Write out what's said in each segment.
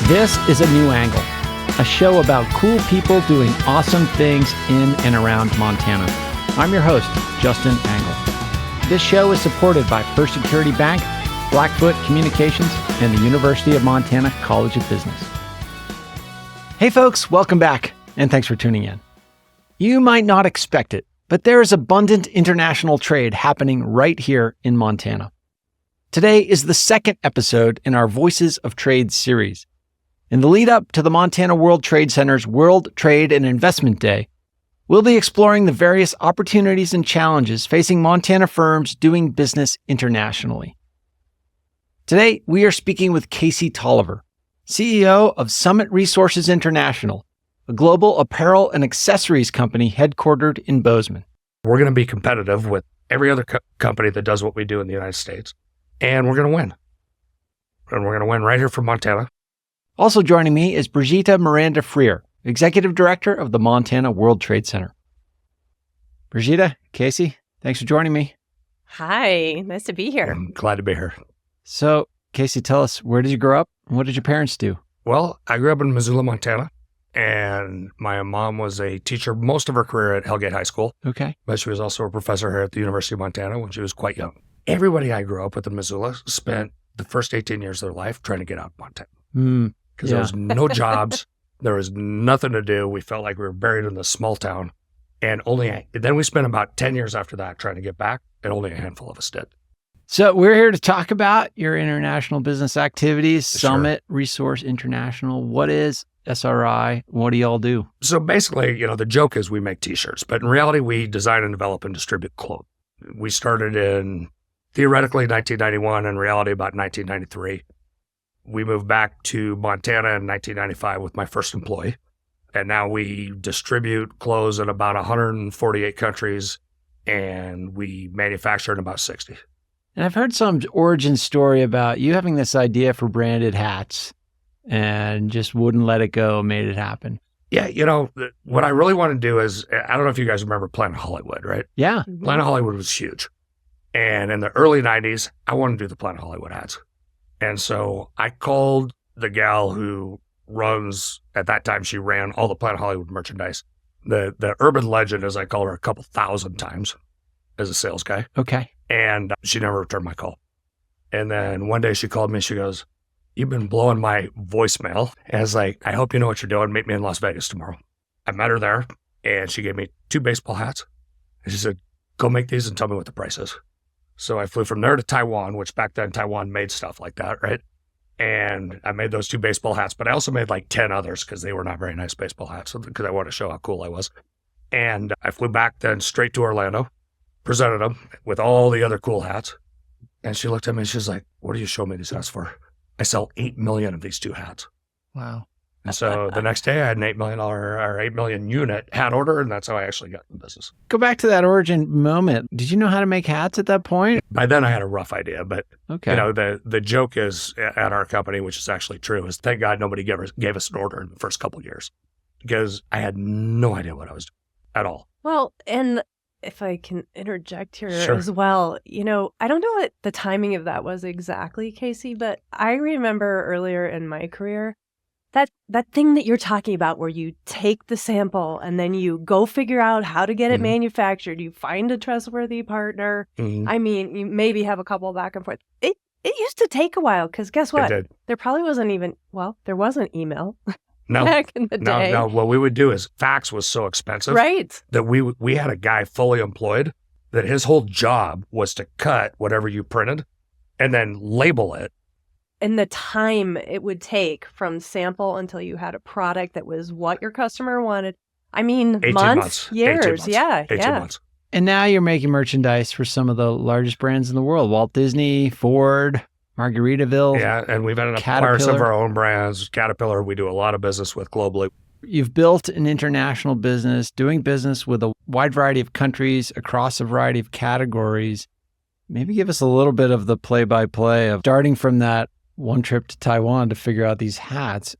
This is A New Angle, a show about cool people doing awesome things in and around Montana. I'm your host, Justin Angle. This show is supported by First Security Bank, Blackfoot Communications, and the University of Montana College of Business. Hey folks, welcome back, and thanks for tuning in. You might not expect it, but there is abundant international trade happening right here in Montana. Today is the second episode in our Voices of Trade series. In the lead up to the Montana World Trade Center's World Trade and Investment Day, we'll be exploring the various opportunities and challenges facing Montana firms doing business internationally. Today, we are speaking with KC Tolliver, CEO of Summit Resources International, a global apparel and accessories company headquartered in Bozeman. We're going to be competitive with every other company that does what we do in the United States, and we're going to win. And we're going to win right here from Montana. Also joining me is Brigitta Miranda-Freer, Executive Director of the Montana World Trade Center. Brigitta, Casey, thanks for joining me. Hi, nice to be here. I'm glad to be here. So, Casey, tell us, where did you grow up and what did your parents do? Well, I grew up in Missoula, Montana, and my mom was a teacher most of her career at Hellgate High School. Okay. But she was also a professor here at the University of Montana when she was quite young. Everybody I grew up with in Missoula spent the first 18 years of their life trying to get out of Montana. Because there was no jobs, there was nothing to do. We felt like we were buried in this small town. And then we spent about 10 years after that trying to get back, and only a handful of us did. So we're here to talk about your international business activities, Sure. Summit Resource International. What is SRI? What do y'all do? So basically, the joke is we make T-shirts, but in reality, we design and develop and distribute clothes. We started in theoretically 1991, in reality about 1993. We moved back to Montana in 1995 with my first employee. And now we distribute clothes in about 148 countries, and we manufacture in about 60. And I've heard some origin story about you having this idea for branded hats and just wouldn't let it go, made it happen. Yeah, what I really want to do is, I don't know if you guys remember Planet Hollywood, right? Yeah. Planet Hollywood was huge. And in the early 90s, I wanted to do the Planet Hollywood hats. And so I called the gal who runs, at that time, she ran all the Planet Hollywood merchandise. The urban legend, as I call her, a couple thousand times as a sales guy. Okay. And she never returned my call. And then one day she called me, she goes, "You've been blowing my voicemail." And I was like, "I hope you know what you're doing. Meet me in Las Vegas tomorrow." I met her there, and she gave me 2 baseball hats. And she said, "Go make these and tell me what the price is." So I flew from there to Taiwan, which back then Taiwan made stuff like that, right? And I made those 2 baseball hats, but I also made like 10 others because they were not very nice baseball hats, because I wanted to show how cool I was. And I flew back then straight to Orlando, presented them with all the other cool hats. And she looked at me and she's like, "What are you showing me these hats for?" I sell 8 million of these 2 hats. Wow. And so the next day I had an $8 million unit hat order, and that's how I actually got in the business. Go back to that origin moment. Did you know how to make hats at that point? By then I had a rough idea, but Okay. the joke is at our company, which is actually true, is thank God nobody gave us an order in the first couple of years, because I had no idea what I was doing at all. Well, and if I can interject here Sure. as well, I don't know what the timing of that was exactly, Casey, but I remember earlier in my career, that thing that you're talking about where you take the sample and then you go figure out how to get it manufactured, you find a trustworthy partner. Mhm. I mean, you maybe have a couple back and forth. It used to take a while, because guess what? It did. There probably there wasn't email No, back in the day. no. What we would do is fax was so expensive Right. that we had a guy fully employed that his whole job was to cut whatever you printed and then label it. And the time it would take from sample until you had a product that was what your customer wanted. I mean, 18 months, 18 years. months. Yeah. 18 yeah. months. And now you're making merchandise for some of the largest brands in the world. Walt Disney, Ford, Margaritaville. Yeah, and we've ended up acquiring some of our own brands. Caterpillar, we do a lot of business with globally. You've built an international business, doing business with a wide variety of countries across a variety of categories. Maybe give us a little bit of the play-by-play of starting from that one trip to Taiwan to figure out these hats.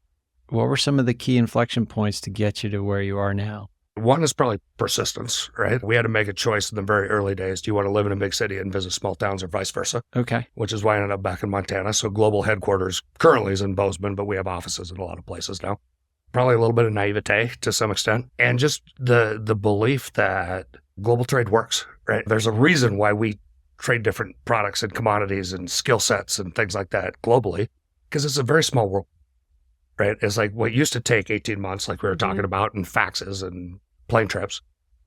What were some of the key inflection points to get you to where you are now? One is probably persistence, right? We had to make a choice in the very early days. Do you want to live in a big city and visit small towns or vice versa? Okay. Which is why I ended up back in Montana. So global headquarters currently is in Bozeman, but we have offices in a lot of places now. Probably a little bit of naivete to some extent. And just the belief that global trade works, right? There's a reason why we trade different products and commodities and skill sets and things like that globally, because it's a very small world, right? It's like what used to take 18 months, like we were talking about, and faxes and plane trips,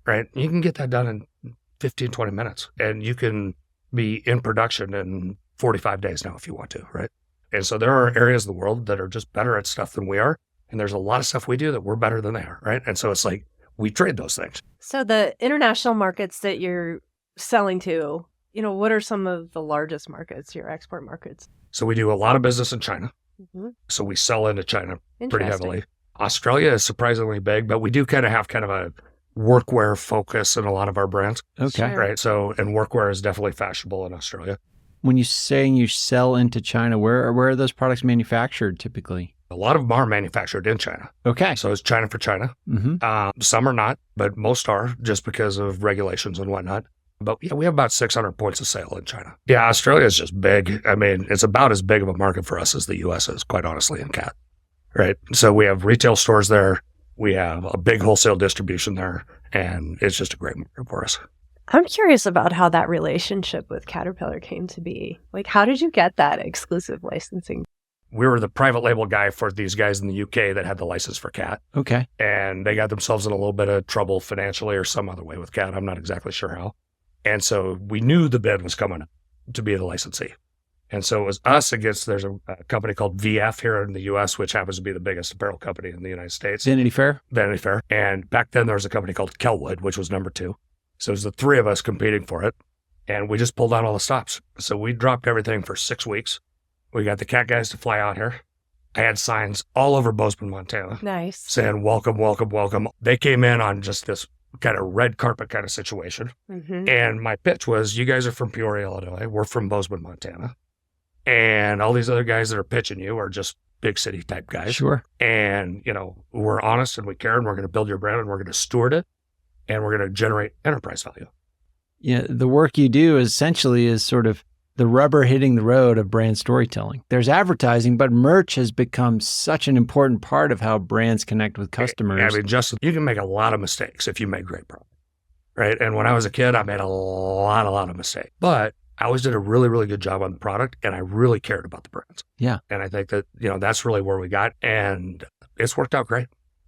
right? You can get that done in 15, 20 minutes, and you can be in production in 45 days now if you want to, right? And so there are areas of the world that are just better at stuff than we are. And there's a lot of stuff we do that we're better than they are, right? And so it's like we trade those things. So the international markets that you're selling to, what are some of the largest markets, your export markets? So we do a lot of business in China. Mm-hmm. So we sell into China pretty heavily. Australia is surprisingly big, but we do kind of have a workwear focus in a lot of our brands. Okay. Sure. Right. So, and workwear is definitely fashionable in Australia. When you're saying you sell into China, where are those products manufactured typically? A lot of them are manufactured in China. Okay. So it's China for China. Mm-hmm. Some are not, but most are just because of regulations and whatnot. But yeah, we have about 600 points of sale in China. Yeah, Australia is just big. I mean, it's about as big of a market for us as the U.S. is, quite honestly, in cat. Right. So we have retail stores there. We have a big wholesale distribution there. And it's just a great market for us. I'm curious about how that relationship with Caterpillar came to be. Like, how did you get that exclusive licensing? We were the private label guy for these guys in the UK that had the license for cat. Okay. And they got themselves in a little bit of trouble financially or some other way with cat. I'm not exactly sure how. And so we knew the bid was coming to be the licensee. And so it was us against, there's a company called VF here in the US, which happens to be the biggest apparel company in the United States. Vanity Fair? Vanity Fair. And back then there was a company called Kelwood, which was number 2. So it was the 3 of us competing for it. And we just pulled out all the stops. So we dropped everything for 6 weeks. We got the cat guys to fly out here. I had signs all over Bozeman, Montana. Nice. Saying, welcome, welcome, welcome. They came in on just this kind of red carpet kind of situation. Mm-hmm. And my pitch was, you guys are from Peoria, Illinois. We're from Bozeman, Montana. And all these other guys that are pitching you are just big city type guys. Sure. And, we're honest and we care and we're going to build your brand and we're going to steward it and we're going to generate enterprise value. Yeah. The work you do essentially is sort of the rubber hitting the road of brand storytelling. There's advertising, but merch has become such an important part of how brands connect with customers. I mean, Justin, you can make a lot of mistakes if you make great product, right? And when I was a kid, I made a lot of mistakes. But I always did a really, really good job on the product, and I really cared about the brands. Yeah. And I think that, that's really where we got, and it's worked out great.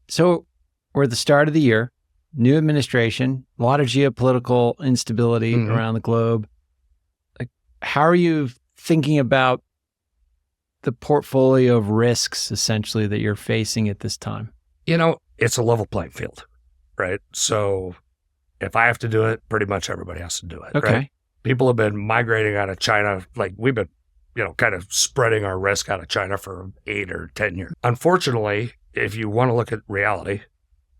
So we're at the start of the year, new administration, a lot of geopolitical instability around the globe. How are you thinking about the portfolio of risks, essentially, that you're facing at this time? It's a level playing field, right? So if I have to do it, pretty much everybody has to do it. Okay. Right? People have been migrating out of China. Like we've been, kind of spreading our risk out of China for 8 or 10 years. Unfortunately, if you want to look at reality,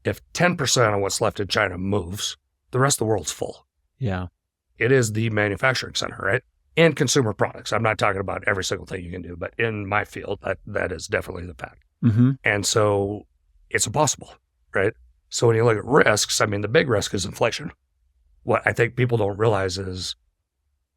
if 10% of what's left in China moves, the rest of the world's full. Yeah. It is the manufacturing center, right? And consumer products. I'm not talking about every single thing you can do, but in my field, that is definitely the fact. Mm-hmm. And so it's impossible, right? So when you look at risks, I mean, the big risk is inflation. What I think people don't realize is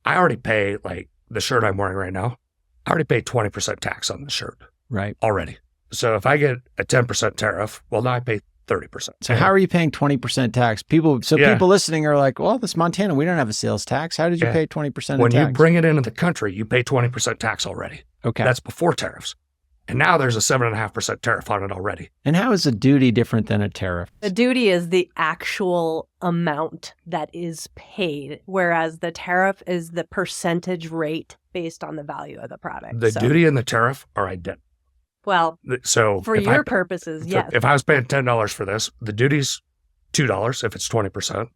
I already pay, like the shirt I'm wearing right now, I already pay 20% tax on the shirt. Right. Already. So if I get a 10% tariff, well, now I pay 30%. So how are you paying 20% tax? People listening are like, well, this Montana, we don't have a sales tax. How did you pay 20% of tax? When you bring it into the country, you pay 20% tax already. Okay. That's before tariffs. And now there's a 7.5% tariff on it already. And how is a duty different than a tariff? The duty is the actual amount that is paid, whereas the tariff is the percentage rate based on the value of the product. The duty and the tariff are identical. Well, so for your purposes, yes. If I was paying $10 for this, the duty's $2 if it's 20%.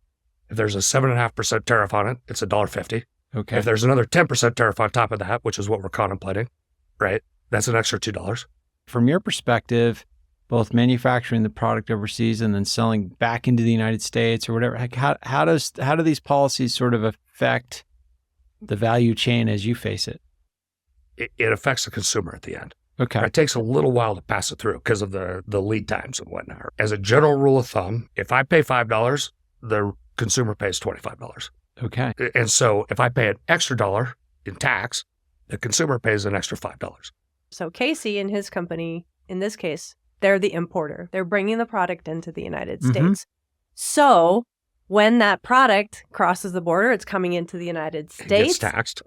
If there's a 7.5% tariff on it, it's $1.50. Okay. If there's another 10% tariff on top of that, which is what we're contemplating, right? That's an extra $2. From your perspective, both manufacturing the product overseas and then selling back into the United States or whatever, how do these policies sort of affect the value chain as you face it? It affects the consumer at the end. Okay. It takes a little while to pass it through because of the lead times and whatnot. As a general rule of thumb, if I pay $5, the consumer pays $25. Okay. And so if I pay an extra dollar in tax, the consumer pays an extra $5. So KC and his company, in this case, they're the importer. They're bringing the product into the United States. So when that product crosses the border, it's coming into the United States. It gets taxed.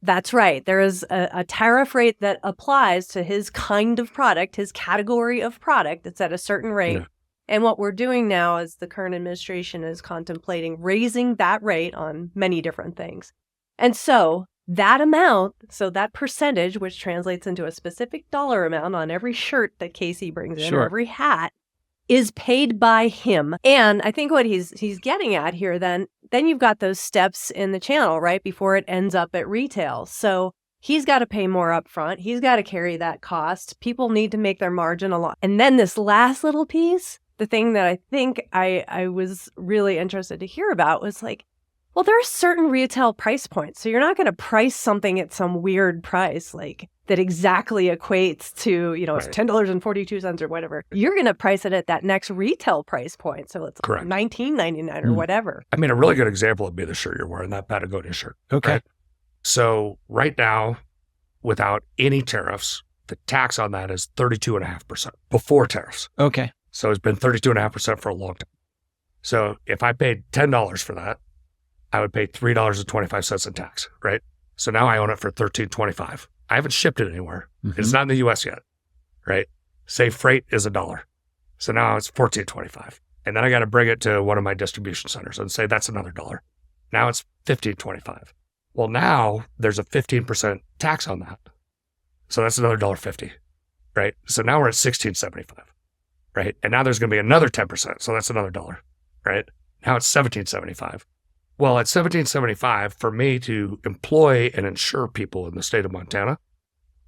That's right. There is a tariff rate that applies to his kind of product, his category of product. It's at a certain rate. Yeah. And what we're doing now is the current administration is contemplating raising that rate on many different things. And so that amount, so that percentage, which translates into a specific dollar amount on every shirt that KC brings in, or every hat, is paid by him. And I think what he's getting at here, then you've got those steps in the channel, right, before it ends up at retail. So he's got to pay more upfront. He's got to carry that cost. People need to make their margin a lot. And then this last little piece, the thing that I think I was really interested to hear about was like, well, there are certain retail price points. So you're not going to price something at some weird price like that exactly equates to, it's $10.42 or whatever. You're going to price it at that next retail price point. So it's Correct. $19.99 or whatever. I mean, a really good example would be the shirt you're wearing, that Patagonia shirt. Okay. Right? So right now, without any tariffs, the tax on that is 32.5% before tariffs. Okay. So it's been 32.5% for a long time. So if I paid $10 for that, I would pay $3.25 in tax, right? So now I own it for $13.25. I haven't shipped it anywhere. It's not in the U.S. yet, right? Say freight is $1. So now it's $14.25. And then I got to bring it to one of my distribution centers and say that's another $1. Now it's $15.25. Well, now there's a 15% tax on that. So that's another $1.50, right? So now we're at $16.75, right? And now there's going to be another 10%. So that's another $1, right? Now it's $17.75. Well, at $17.75, for me to employ and insure people in the state of Montana,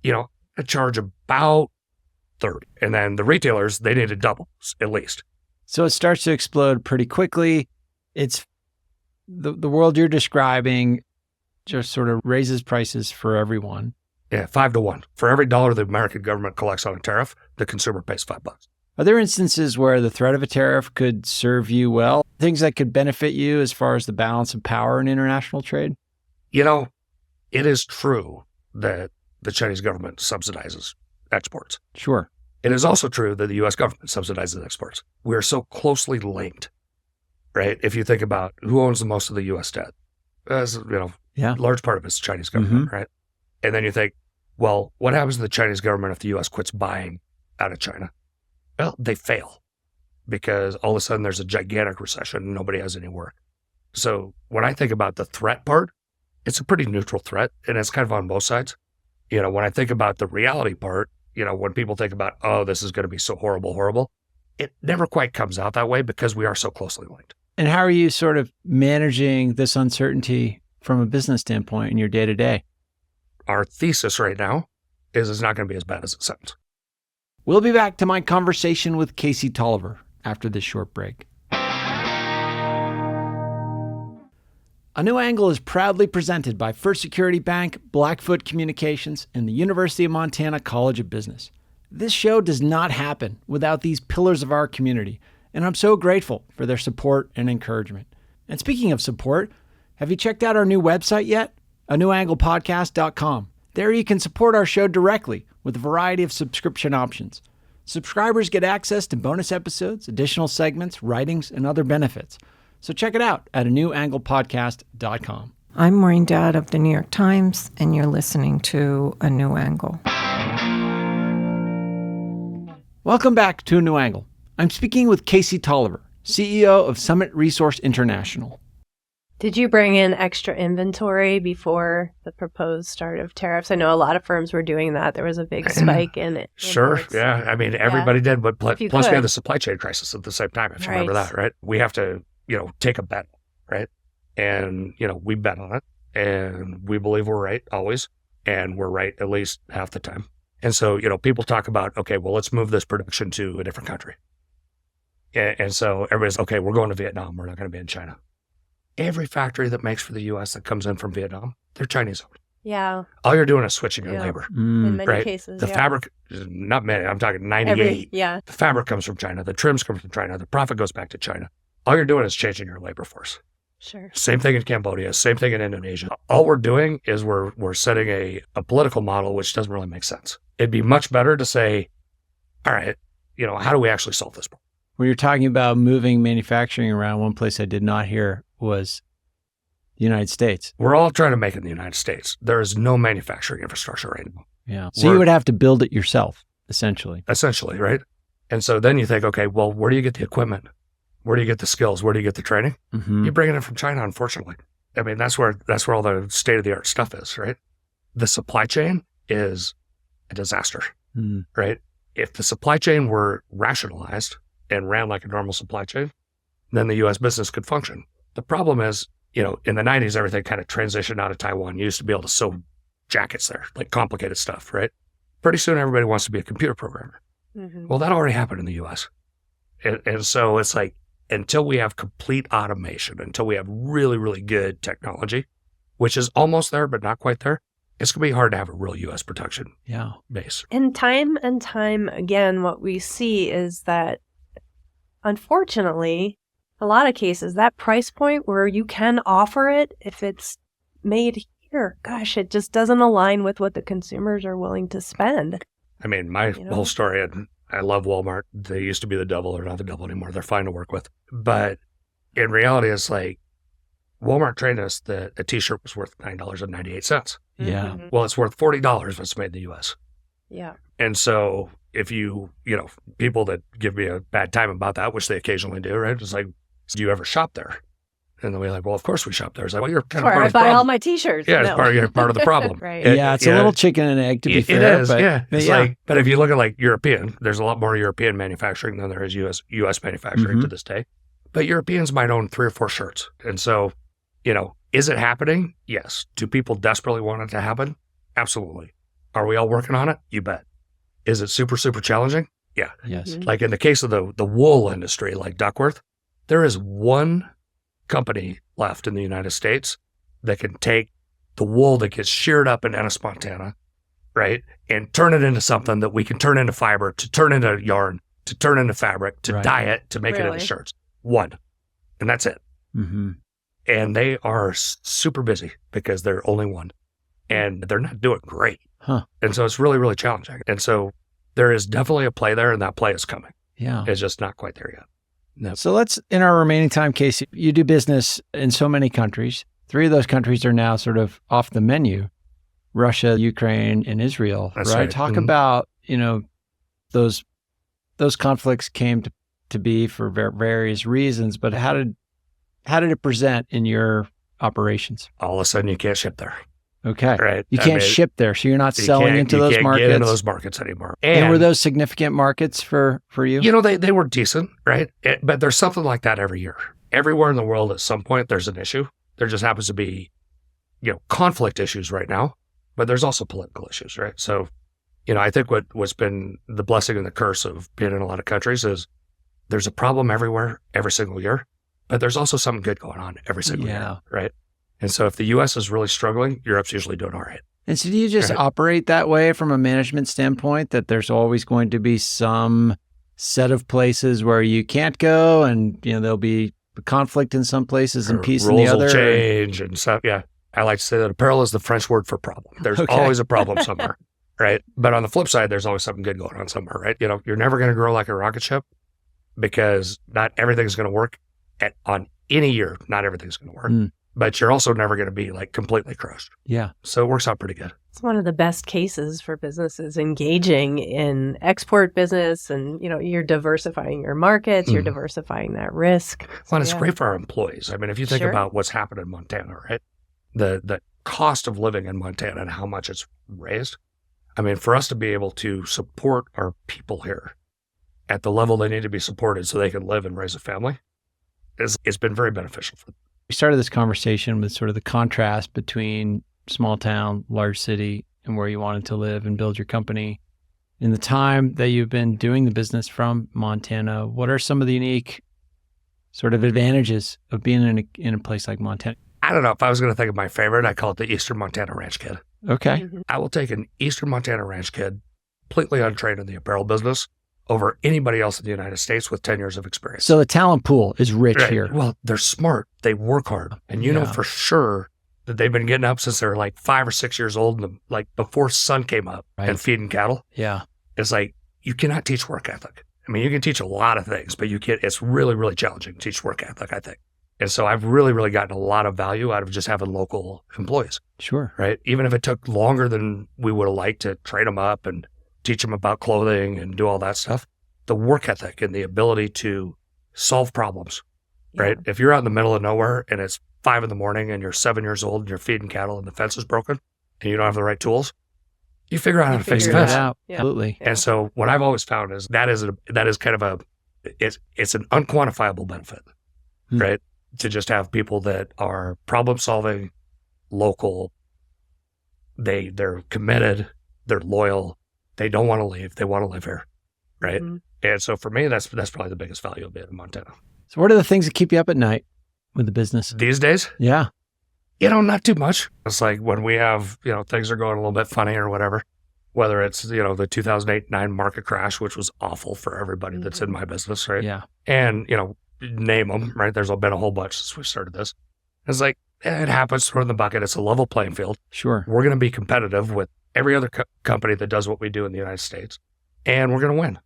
I charge about $30. And then the retailers, they need to double at least. So it starts to explode pretty quickly. It's the world you're describing just sort of raises prices for everyone. Yeah, 5 to 1. For every dollar the American government collects on a tariff, the consumer pays $5. Are there instances where the threat of a tariff could serve you well? Things that could benefit you as far as the balance of power in international trade? It is true that the Chinese government subsidizes exports. Sure. It is also true that the U.S. government subsidizes exports. We are so closely linked, right? If you think about who owns the most of the U.S. debt, large part of it's the Chinese government, right? And then you think, well, what happens to the Chinese government if the U.S. quits buying out of China? Well, they fail because all of a sudden there's a gigantic recession and nobody has any work. So when I think about the threat part, it's a pretty neutral threat and it's kind of on both sides. When I think about the reality part, when people think about, oh, this is going to be so horrible, it never quite comes out that way because we are so closely linked. And how are you sort of managing this uncertainty from a business standpoint in your day-to-day? Our thesis right now is it's not going to be as bad as it sounds. We'll be back to my conversation with KC Tolliver after this short break. A New Angle is proudly presented by First Security Bank, Blackfoot Communications, and the University of Montana College of Business. This show does not happen without these pillars of our community, and I'm so grateful for their support and encouragement. And speaking of support, have you checked out our new website yet? anewanglepodcast.com. There you can support our show directly with a variety of subscription options. Subscribers get access to bonus episodes, additional segments, writings, and other benefits. So check it out at anewanglepodcast.com. I'm Maureen Dowd of the New York Times, and you're listening to A New Angle. Welcome back to A New Angle. I'm speaking with KC Tolliver, CEO of Summit Resource International. Did you bring in extra inventory before the proposed start of tariffs? I know a lot of firms were doing that. There was a big spike in it. Sure. Yeah. I mean, everybody did. But plus we had the supply chain crisis at the same time, if you remember that, right? We have to, take a bet, right? And, we bet on it. And we believe we're right always. And we're right at least half the time. And so, people talk about, okay, well, let's move this production to a different country. And so everybody's, okay, we're going to Vietnam. We're not going to be in China. Every factory that makes for the U.S. that comes in from Vietnam, they're Chinese owned. Yeah. All you're doing is switching your Yeah. labor. In many Right. cases. The yeah. fabric, not many, I'm talking 98. Yeah. The fabric comes from China. The trims come from China. The profit goes back to China. All you're doing is changing your labor force. Sure. Same thing in Cambodia. Same thing in Indonesia. All we're doing is we're setting a political model which doesn't really make sense. It'd be much better to say, all right, how do we actually solve this problem? When you're talking about moving manufacturing around, one place I did not hear was the United States. We're all trying to make it in the United States. There is no manufacturing infrastructure right now. Yeah. So you would have to build it yourself, essentially. Essentially, right? And so then you think, okay, well, where do you get the equipment? Where do you get the skills? Where do you get the training? Mm-hmm. You bring it in from China, unfortunately. I mean, that's where all the state-of-the-art stuff is, right? The supply chain is a disaster, right? If the supply chain were rationalized and ran like a normal supply chain, then the U.S. business could function. The problem is, in the 90s, everything kind of transitioned out of Taiwan. You used to be able to sew jackets there, like complicated stuff, right? Pretty soon, everybody wants to be a computer programmer. Mm-hmm. Well, that already happened in the U.S. And so it's like, until we have complete automation, until we have really, really good technology, which is almost there, but not quite there, it's going to be hard to have a real U.S. production base. And time again, what we see is that, unfortunately, a lot of cases, that price point where you can offer it, if it's made here, gosh, it just doesn't align with what the consumers are willing to spend. I mean, my whole story, and I love Walmart. They used to be the devil. They're not the devil anymore. They're fine to work with. But in reality, it's like Walmart trained us that a T-shirt was worth $9.98. Yeah. Mm-hmm. Well, it's worth $40 if it's made in the U.S. Yeah. And so if people that give me a bad time about that, which they occasionally do, right? It's like, do you ever shop there? And then we're like, well, of course we shop there. It's like, well, you're kind of part of the I buy problem. all my T-shirts. Yeah, No. you're part of the problem. Right. It's a little chicken and egg, to be fair. It is, but, yeah. But It's yeah. like, but if you look at like European, there's a lot more European manufacturing than there is U.S. manufacturing to this day. But Europeans might own 3 or 4 shirts. And so, is it happening? Yes. Do people desperately want it to happen? Absolutely. Are we all working on it? You bet. Is it super, super challenging? Yeah. Yes. Mm-hmm. Like in the case of the wool industry, like Duckworth, there is one company left in the United States that can take the wool that gets sheared up in Ennis, Montana, right, and turn it into something that we can turn into fiber, to turn into yarn, to turn into fabric, to dye it, to make it into shirts. One. And that's it. Mm-hmm. And they are super busy because they're only one. And they're not doing great. Huh. And so it's really, really challenging. And so there is definitely a play there, and that play is coming. Yeah. It's just not quite there yet. No. So let's, in our remaining time, Casey, you do business in so many countries. 3 of those countries are now sort of off the menu: Russia, Ukraine, and Israel. That's right? right. Talk about, those conflicts came to be for various reasons, but how did it present in your operations? All of a sudden, you can't ship there. Okay. Right. You can't ship there, so you're not selling into those markets. You can't get into those markets anymore. And were those significant markets for you? They were decent, right? But there's something like that every year. Everywhere in the world, at some point, there's an issue. There just happens to be, conflict issues right now, but there's also political issues, right? So, I think what's been the blessing and the curse of being in a lot of countries is there's a problem everywhere, every single year, but there's also something good going on every single year, right? And so if the U.S. is really struggling, Europe's usually doing all right. And so do you just operate that way from a management standpoint, that there's always going to be some set of places where you can't go, and there'll be conflict in some places and peace in the other? Rules will change and stuff, yeah. I like to say that apparel is the French word for problem. There's always a problem somewhere, right? But on the flip side, there's always something good going on somewhere, right? You're never going to grow like a rocket ship because not everything's going to work on any year. Not everything's going to work. But you're also never going to be like completely crushed. Yeah. So it works out pretty good. It's one of the best cases for businesses engaging in export business, and you're diversifying your markets, you're diversifying that risk. Well, it's great for our employees. I mean, if you think about what's happened in Montana, right? The cost of living in Montana and how much it's raised. I mean, for us to be able to support our people here at the level they need to be supported so they can live and raise a family, it's been very beneficial for them. We started this conversation with sort of the contrast between small town, large city, and where you wanted to live and build your company. In the time that you've been doing the business from Montana, what are some of the unique sort of advantages of being in a place like Montana? I don't know. If I was going to think of my favorite, I call it the Eastern Montana Ranch Kid. Okay. Mhm. I will take an Eastern Montana ranch kid, completely untrained in the apparel business, over anybody else in the United States with 10 years of experience. So the talent pool is rich Right. here. Well, they're smart. They work hard. And you know Yeah. for sure that they've been getting up since they're like 5 or 6 years old, and like before sun came up, Right. and feeding cattle. Yeah. It's like, you cannot teach work ethic. I mean, you can teach a lot of things, but you can't, it's really, really challenging to teach work ethic, I think. And so I've really, really gotten a lot of value out of just having local employees, Sure. right? Even if it took longer than we would have liked to train them up and teach them about clothing and do all that stuff, the work ethic and the ability to solve problems, right? If you're out in the middle of nowhere and it's 5 a.m. and you're 7 years old and you're feeding cattle and the fence is broken and you don't have the right tools, you figure out how to fix the figure it fence. out. Yeah, absolutely. And so what I've always found is that is kind of it's an unquantifiable benefit, right? To just have people that are problem solving, local, they're committed, they're loyal, they don't want to leave, they want to live here, right? Mhm. And so for me, that's probably the biggest value of being in Montana. So what are the things that keep you up at night with the business? These days, Yeah. not too much. It's like when we have, things are going a little bit funny or whatever, whether it's, the 2008-9 market crash, which was awful for everybody that's in my business, right? Yeah. And, name them, right? There's been a whole bunch since we started this. It's like, it happens, throw in the bucket. It's a level playing field. Sure. We're going to be competitive with every other company that does what we do in the United States. And we're going to win.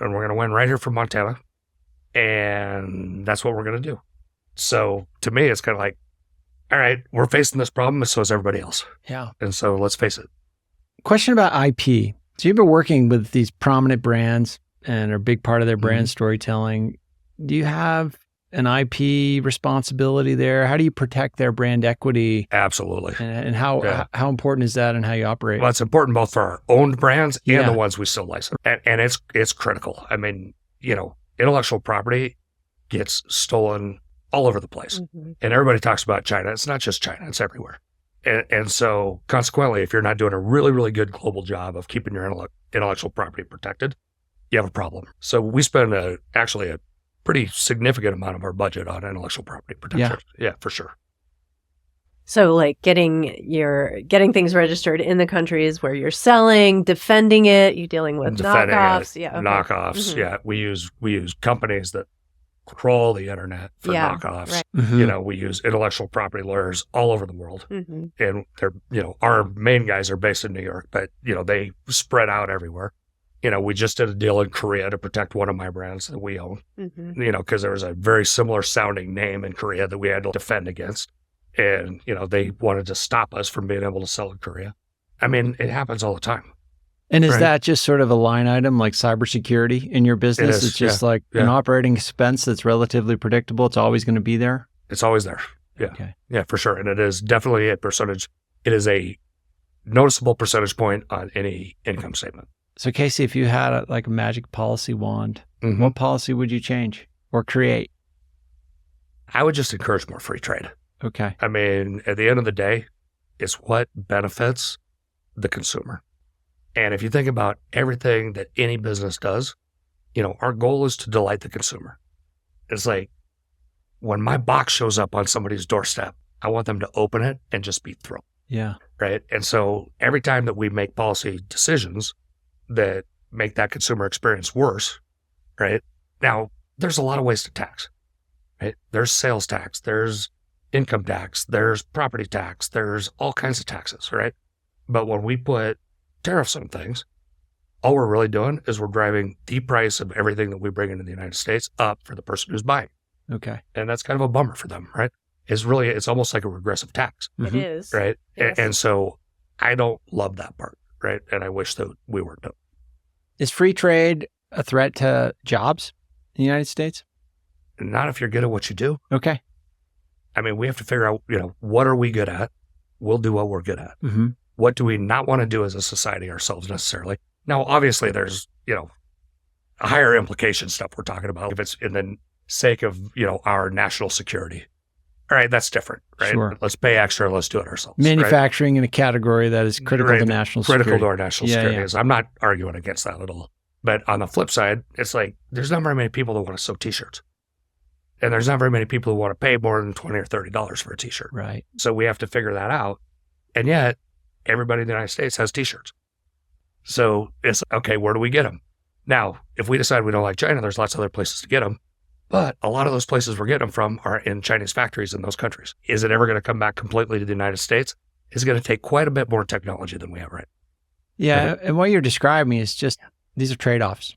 And we're going to win right here from Montana. And that's what we're going to do. So to me, it's kind of like, all right, we're facing this problem, and so is everybody else. Yeah. And so let's face it. Question about IP. So you've been working with these prominent brands and are a big part of their brand storytelling. Do you have an IP responsibility there? How do you protect their brand equity? Absolutely. And how important is that in how you operate? Well, it's important both for our owned brands and Yeah. the ones we still license. And it's critical. I mean, intellectual property gets stolen all over the place. Mhm. And everybody talks about China. It's not just China, it's everywhere. And so consequently, if you're not doing a really, really good global job of keeping your intellectual property protected, you have a problem. So we spend actually a pretty significant amount of our budget on intellectual property protection. Yeah, for sure. So like getting things registered in the countries where you're selling, defending it, you dealing with Defending knockoffs. it, Yeah. Okay. knockoffs. Mhm. Yeah, we use companies that crawl the internet for Yeah, knockoffs. right. Mhm. We use intellectual property lawyers all over the world. Mhm. And they're, our main guys are based in New York, but, they spread out everywhere. We just did a deal in Korea to protect one of my brands that we own, Mhm. because there was a very similar sounding name in Korea that we had to defend against. And, they wanted to stop us from being able to sell in Korea. I mean, it happens all the time. And is Right. that just sort of a line item like cybersecurity in your business? is, It's just like yeah. an operating expense that's relatively predictable. It's always going to be there. It's always there. Yeah. Okay. Yeah, for sure. And it is definitely a percentage. It is a noticeable percentage point on any income statement. So Casey, if you had a magic policy wand, Mhm. what policy would you change or create? I would just encourage more free trade. Okay. I mean, at the end of the day, it's what benefits the consumer. And if you think about everything that any business does, our goal is to delight the consumer. It's like when my box shows up on somebody's doorstep, I want them to open it and just be thrilled, Yeah. right? And so every time that we make policy decisions that make that consumer experience worse, right? Now, there's a lot of ways to tax, right? There's sales tax, there's income tax, there's property tax, there's all kinds of taxes, right? But when we put tariffs on things, all we're really doing is we're driving the price of everything that we bring into the United States up for the person who's buying. Okay. And that's kind of a bummer for them, right? It's almost like a regressive tax, It is. right? Yes. And so I don't love that part, right? And I wish that we weren't doing. Is free trade a threat to jobs in the United States? Not if you're good at what you do. Okay. I mean, we have to figure out, what are we good at? We'll do what we're good at. Mm-hmm. What do we not want to do as a society ourselves necessarily? Now, obviously, there's, a higher implication stuff we're talking about. If it's in the sake of, our national security. All right, that's different, right? Sure. Let's pay extra and let's do it ourselves. right? Manufacturing in a category that is critical Right. to national Critical security. to our national Yeah, security. yeah. Is I'm not arguing against that at all. But on the flip side, it's like there's not very many people that want to sew T-shirts. And there's not very many people who want to pay more than $20 or $30 for a T-shirt. Right. So we have to figure that out. And yet, everybody in the United States has t-shirts. So it's, okay, where do we get them? Now, if we decide we don't like China, there's lots of other places to get them. But a lot of those places we're getting them from are in Chinese factories in those countries. Is it ever going to come back completely to the United States? It's going to take quite a bit more technology than we have right now. Yeah, and what you're describing is just, these are trade-offs.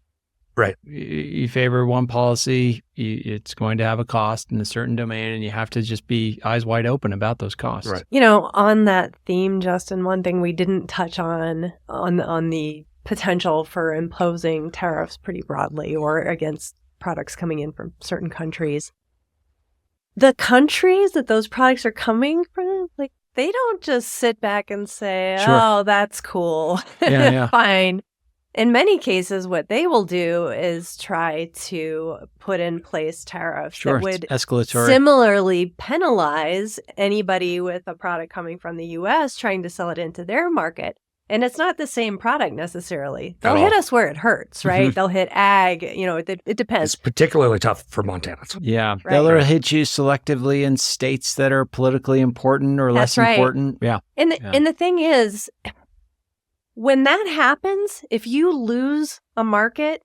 Right. You favor one policy, it's going to have a cost in a certain domain, and you have to just be eyes wide open about those costs. Right. You know, on that theme, Justin, one thing we didn't touch on the potential for imposing tariffs pretty broadly or against products coming in from certain countries. The countries that those products are coming from, like, they don't just sit back and say, Sure. oh, that's cool. Yeah. Fine. In many cases, what they will do is try to put in place tariffs Sure, that would it's escalatory. similarly penalize anybody with a product coming from the U.S. trying to sell it into their market. And it's not the same product necessarily. They'll hit us where it hurts, right? They'll hit ag, it depends. It's particularly tough for Montanans. Yeah. Right. They'll hit you selectively in states that are politically important or less That's right. important. Yeah. And the thing is, when that happens, if you lose a market,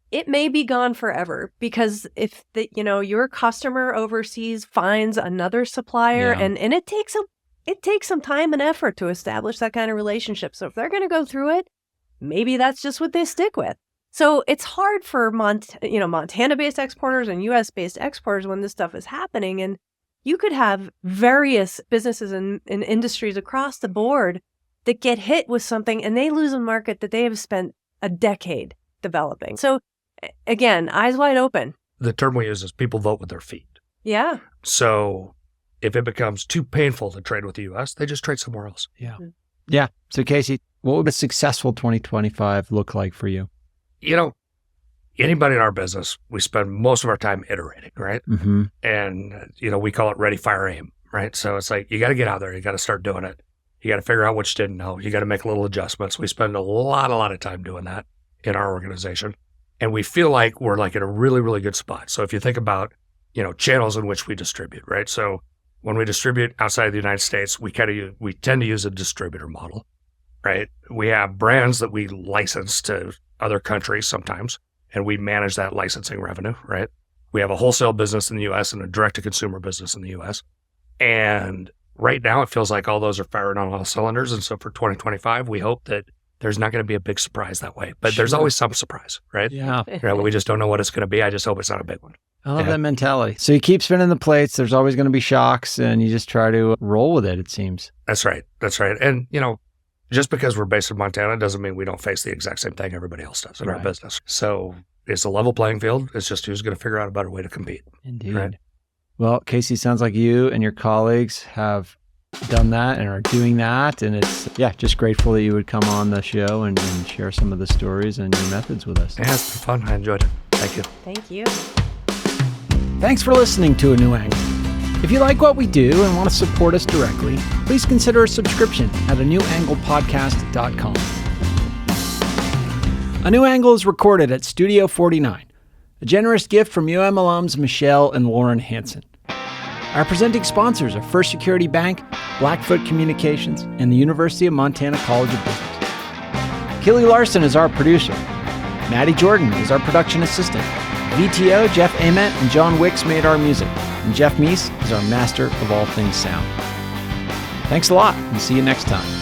it may be gone forever, because if your customer overseas finds another supplier, and it takes some time and effort to establish that kind of relationship. So if they're going to go through it, maybe that's just what they stick with. So it's hard for Montana-based exporters and U.S.-based exporters when this stuff is happening. And you could have various businesses and industries across the board that get hit with something, and they lose a market that they have spent a decade developing. So again, eyes wide open. The term we use is people vote with their feet. Yeah. So if it becomes too painful to trade with the U.S., they just trade somewhere else. Yeah. Yeah. So Casey, what would a successful 2025 look like for you? Anybody in our business, we spend most of our time iterating, right? Mm-hmm. And, we call it ready, fire, aim, right? So it's like, you got to get out there. You got to start doing it. You got to figure out what you didn't know. You got to make little adjustments. We spend a lot of time doing that in our organization. And we feel like we're like in a really, really good spot. So if you think about, channels in which we distribute, right? So when we distribute outside of the United States, we tend to use a distributor model, right? We have brands that we license to other countries sometimes, and we manage that licensing revenue, right? We have a wholesale business in the U.S. and a direct-to-consumer business in the U.S. And right now, it feels like all those are firing on all cylinders. And so for 2025, we hope that there's not going to be a big surprise that way. But there's always some surprise, right? Yeah. Right? We just don't know what it's going to be. I just hope it's not a big one. I love that mentality. So you keep spinning the plates. There's always going to be shocks, and you just try to roll with it, it seems. That's right. And, just because we're based in Montana doesn't mean we don't face the exact same thing everybody else does in our business. So it's a level playing field. It's just who's going to figure out a better way to compete. Indeed. Right? Well, Casey, sounds like you and your colleagues have done that and are doing that. And it's, just grateful that you would come on the show and share some of the stories and your methods with us. Yeah, it's been fun. I enjoyed it. Thank you. Thank you. Thanks for listening to A New Angle. If you like what we do and want to support us directly, please consider a subscription at anewanglepodcast.com. A New Angle is recorded at Studio 49, a generous gift from UM alums Michelle and Lauren Hansen. Our presenting sponsors are First Security Bank, Blackfoot Communications, and the University of Montana College of Business. Kelly Larson is our producer. Maddie Jordan is our production assistant. VTO, Jeff Ament, and John Wicks made our music. And Jeff Meese is our master of all things sound. Thanks a lot, and see you next time.